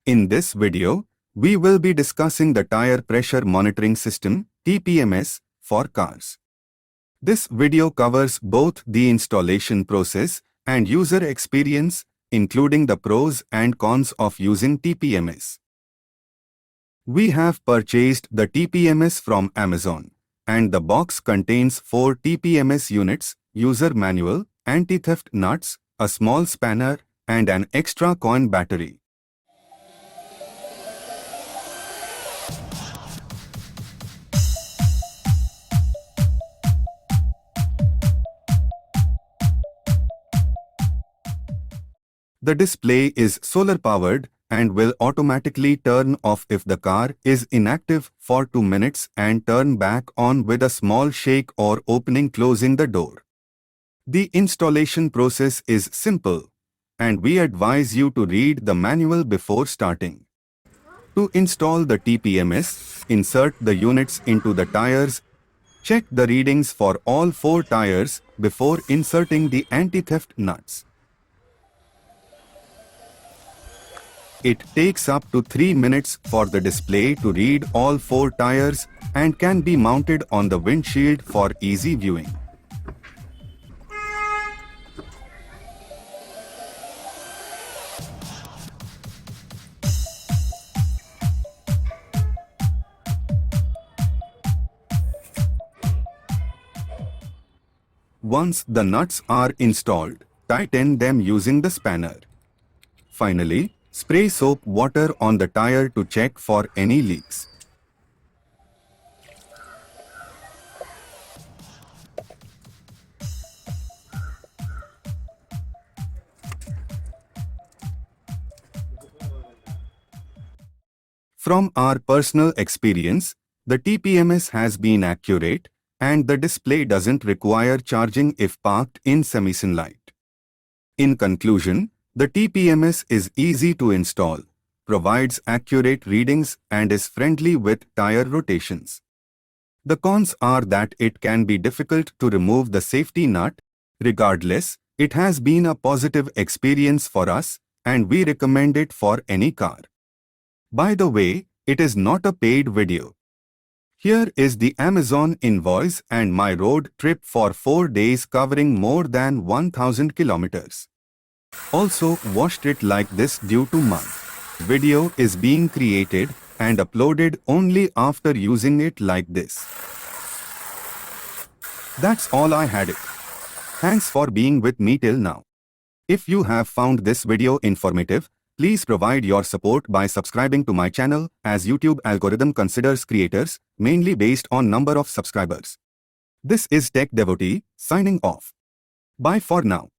In this video, we will be discussing the Tyre Pressure Monitoring System (TPMS) for cars. This video covers both the installation process and user experience, including the pros and cons of using TPMS. We have purchased the TPMS from Amazon, and the box contains 4 TPMS units, user manual, anti-theft nuts, a small spanner, and an extra coin battery. The display is solar-powered and will automatically turn off if the car is inactive for 2 minutes and turn back on with a small shake or closing the door. The installation process is simple, and we advise you to read the manual before starting. To install the TPMS, insert the units into the tires. Check the readings for all 4 tires before inserting the anti-theft nuts. It takes up to 3 minutes for the display to read all 4 tires and can be mounted on the windshield for easy viewing. Once the nuts are installed, tighten them using the spanner. Finally, spray soap water on the tire to check for any leaks. From our personal experience, the TPMS has been accurate, and the display doesn't require charging if parked in semi-sunlight. In conclusion, the TPMS is easy to install, provides accurate readings, and is friendly with tire rotations. The cons are that it can be difficult to remove the safety nut. Regardless, it has been a positive experience for us, and we recommend it for any car. By the way, it is not a paid video. Here is the Amazon invoice and my road trip for 4 days covering more than 1,000 kilometers. Also washed it like this due to mud. Video is being created and uploaded only after using it like this. That's all I had it. Thanks for being with me till now. If you have found this video informative, please provide your support by subscribing to my channel, as YouTube algorithm considers creators mainly based on number of subscribers. This is Tech Devotee signing off. Bye for now.